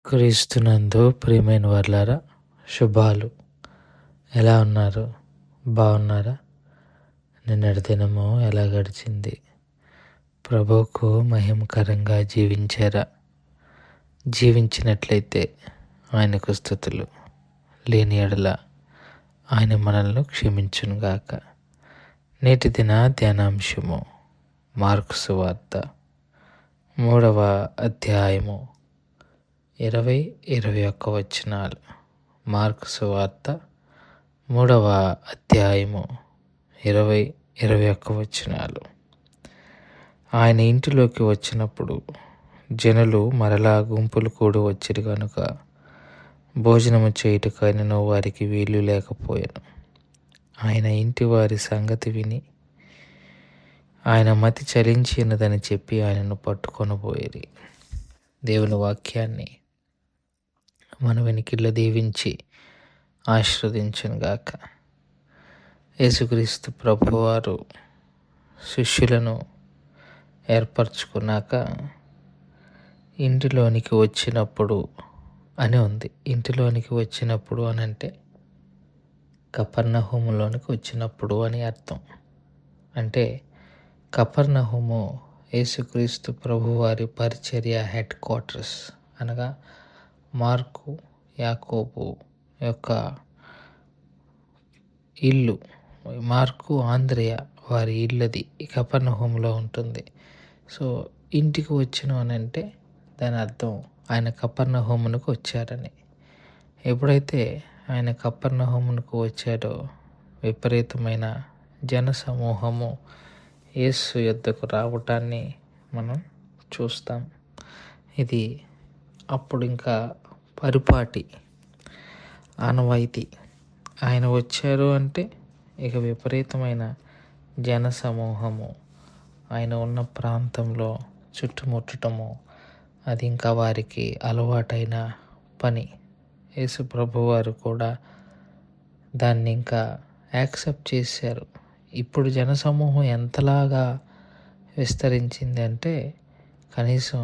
క్రీస్తునందు ప్రియమైన వారలారా, శుభాలు. ఎలా ఉన్నారు? బాగున్నారా? నిన్నటి దినము ఎలా గడిచింది? ప్రభువుకు మహిమకరంగా జీవించారా? జీవించినట్లయితే ఆయనకు స్తుతులు. లేని ఎడల ఆయన మనల్ని క్షమించునుగాక. నేటి దిన ధ్యానాంశము మార్కు సువార్త 3వ అధ్యాయము 20-21 వచనాలు. మార్కు సువార్త 3వ అధ్యాయము 20-21 వచనాలు. ఆయన ఇంటిలోకి వచ్చినప్పుడు జనులు మరలా గుంపులు కూడి వచ్చిరు కనుక భోజనము చేయుటకైనను వారికి వీలు లేకపోయాను. ఆయన ఇంటి వారి సంగతి విని ఆయన మతి చలించినదని చెప్పి ఆయనను పట్టుకొనబోయిరి. దేవుని వాక్యాన్ని మన వెనికిల్లో దీవించి ఆశీర్వదించునుగాక. యేసుక్రీస్తు ప్రభువారు శిష్యులను ఏర్పరచుకున్నాక ఇంటిలోనికి వచ్చినప్పుడు అని ఉంది. ఇంటిలోనికి వచ్చినప్పుడు అని అంటే కపెర్నహూములోనికి వచ్చినప్పుడు అని అర్థం. అంటే కపెర్నహూము యేసుక్రీస్తు ప్రభువారి పరిచర్య హెడ్ క్వార్టర్స్, అనగా మార్కు యాకోబు యొక్క ఇల్లు, మార్కు ఆంద్రేయ వారి ఇల్లది కపెర్నహూములో ఉంటుంది. సో ఇంటికి వచ్చును అని అంటే దాని అర్థం ఆయన కపెర్నహూమునకు వచ్చారని. ఎప్పుడైతే ఆయన కపెర్నహూమునకు వచ్చాడో విపరీతమైన జన సమూహము యేసు యొద్దకు రావటాన్ని మనం చూస్తాం. ఇది అప్పుడు ఇంకా పరిపాటి ఆనవాయితీ. ఆయన వచ్చారు అంటే ఇక విపరీతమైన జన సమూహము ఆయన ఉన్న ప్రాంతంలో చుట్టుముట్టటము, అది ఇంకా వారికి అలవాటైన పని. యేసు ప్రభువారు కూడా దాన్ని ఇంకా యాక్సెప్ట్ చేశారు. ఇప్పుడు జనసమూహం ఎంతలాగా విస్తరించింది అంటే కనీసం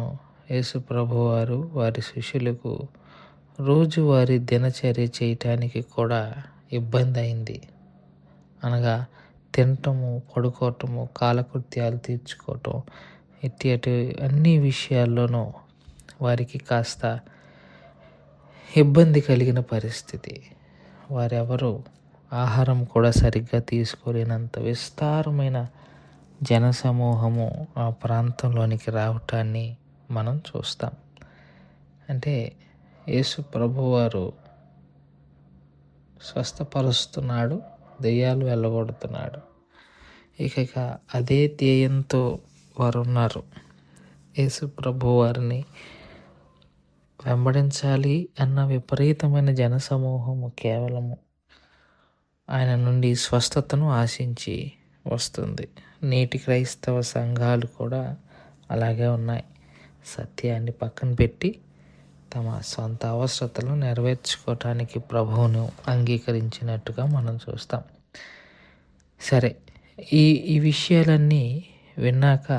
యేసు ప్రభువారు వారి శిష్యులకు రోజువారీ దినచర్య చేయటానికి కూడా ఇబ్బంది అయింది. అనగా తినటము, పడుకోవటము, కాలకృత్యాలు తీర్చుకోవటం, అటు అన్ని విషయాల్లోనూ వారికి కాస్త ఇబ్బంది కలిగిన పరిస్థితి. వారెవరూ ఆహారం కూడా సరిగ్గా తీసుకోలేనంత విస్తారమైన జనసమూహము ఆ ప్రాంతంలోనికి రావటాన్ని మనం చూస్తాం. అంటే యేసు ప్రభువారు స్వస్థపరుస్తున్నాడు, దెయ్యాలు వెళ్ళగొడుతున్నాడు. ఇక అదే ధ్యేయంతో వారు ఉన్నారు. యేసు ప్రభువారిని వెంబడించాలి అన్న విపరీతమైన జనసమూహము కేవలము ఆయన నుండి స్వస్థతను ఆశించి వస్తుంది. నేటి క్రైస్తవ సంఘాలు కూడా అలాగే ఉన్నాయి. సత్యాన్ని పక్కన పెట్టి తమ సొంత అవసరతలను నెరవేర్చుకోవటానికి ప్రభువును అంగీకరించినట్టుగా మనం చూస్తాం. సరే, ఈ విషయాలన్నీ విన్నాక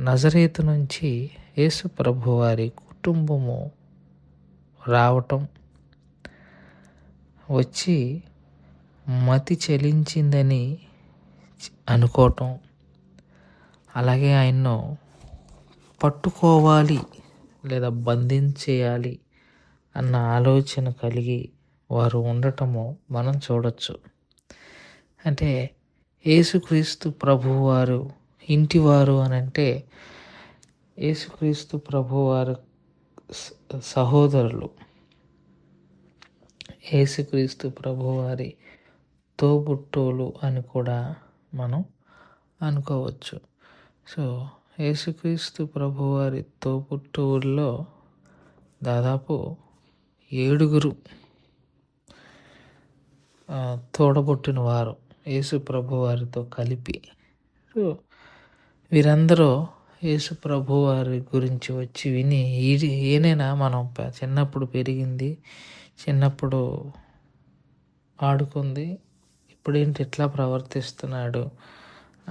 నజరేతు నుంచి యేసు ప్రభువారి కుటుంబము రావటం, వచ్చి మతి చెలించిందని అనుకోవటం, అలాగే ఆయన్ను పట్టుకోవాలి లేదా బంధించేయాలి అన్న ఆలోచన కలిగి వారు ఉండటము మనం చూడొచ్చు. అంటే యేసుక్రీస్తు ప్రభువారు ఇంటివారు అని అంటే యేసుక్రీస్తు ప్రభువారు సహోదరులు, యేసుక్రీస్తు ప్రభువారి తోబుట్టువులు అని కూడా మనం అనుకోవచ్చు. సో యేసుక్రీస్తు ప్రభువారి తోబుట్టువుల్లో దాదాపు 7 తోడబుట్టిన వారు యేసు ప్రభువారితో కలిపి. సో వీరందరూ యేసు ప్రభువారి గురించి వచ్చి విని ఈయనేనా మనం చిన్నప్పుడు పెరిగింది, చిన్నప్పుడు ఆడుకుంది, ఇప్పుడేంటి ఇట్లా ప్రవర్తిస్తున్నాడు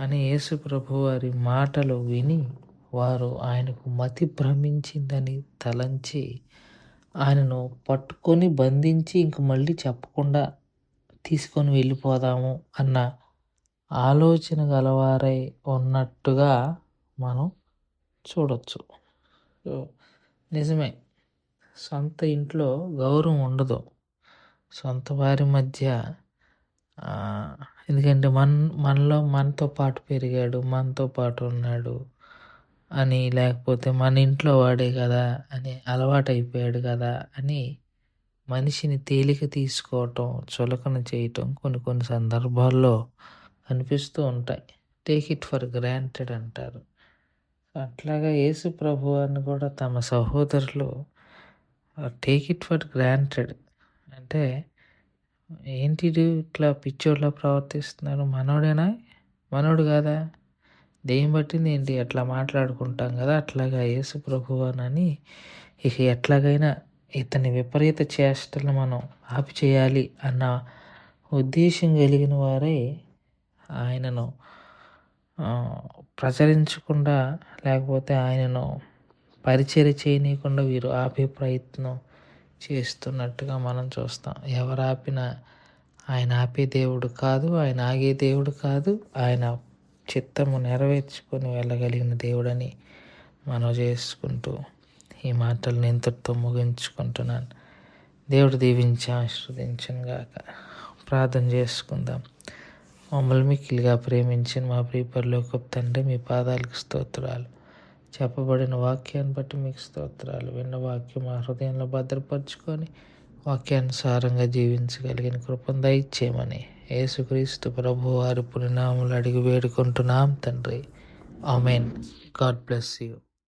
అని యేసు ప్రభువారి మాటలు విని వారు ఆయనకు మతి భ్రమించిందని తలంచి ఆయనను పట్టుకొని బంధించి ఇంక మళ్ళీ చెప్పకుండా తీసుకొని వెళ్ళిపోదాము అన్న ఆలోచన గలవారై ఉన్నట్టుగా మనం చూడొచ్చు. సో, నిజమే. సొంత ఇంట్లో గౌరవం ఉండదు. సొంత వారి మధ్య ఎందుకంటే మనలో మనతో పాటు పెరిగాడు, మనతో పాటు ఉన్నాడు అని, లేకపోతే మన ఇంట్లో వాడే కదా అని, అలవాటైపోయాడు కదా అని మనిషిని తేలిక తీసుకోవటం, చులకన చేయటం కొన్ని కొన్ని సందర్భాల్లో కనిపిస్తూ ఉంటాయి. టేక్ ఇట్ ఫర్ గ్రాంటెడ్ అంటారు. అట్లాగా యేసు ప్రభువారిని కూడా తమ సహోదరులు టేక్ ఇట్ ఫర్ గ్రాంటెడ్ అంటే, ఏంటి ఈడు ఇట్లా పిచ్చోడిలా ప్రవర్తిస్తున్నాడు, మనోడేనా, మనోడు కాదా, దెయ్యం పట్టింది ఏంటి, అట్లా మాట్లాడుకుంటాం కదా, అట్లాగా యేసు ప్రభువానని ఇక ఎట్లాగైనా ఇతని విపరీత చేష్టలు మనం ఆపి చేయాలి అన్న ఉద్దేశం కలిగిన వారే ఆయనను ప్రచురించకుండా, లేకపోతే ఆయనను పరిచర్య చేయనీయకుండా వీరు ఆపే ప్రయత్నం చేస్తున్నట్టుగా మనం చూస్తాం. ఎవరు ఆపినా ఆయన ఆపే దేవుడు కాదు, ఆయన ఆగే దేవుడు కాదు, ఆయన చిత్తము నెరవేర్చుకొని వెళ్ళగలిగిన దేవుడని మనం చేసుకుంటూ ఈ మాటలను ఇంతటితో ముగించుకుంటున్నాను. దేవుడు దీవించి ఆశీర్వదించును గాక. ప్రార్థన చేసుకుందాం. మమ్మల్ని మిక్కిలిగా ప్రేమించిన మా ప్రియ పరలోకపు తండ్రి, మీ పాదాలకు స్తోత్రాలు. చెప్పబడిన వాక్యాన్ని బట్టి మీకు స్తోత్రాలు. విన్న వాక్యం మా హృదయంలో భద్రపరుచుకొని వాక్యానుసారంగా జీవించగలిగిన కృపను దయచేయమని యేసుక్రీస్తు ప్రభు వారి పుణ్యనామములు అడిగి వేడుకుంటున్నాం తండ్రి. ఆమెన్. God bless you.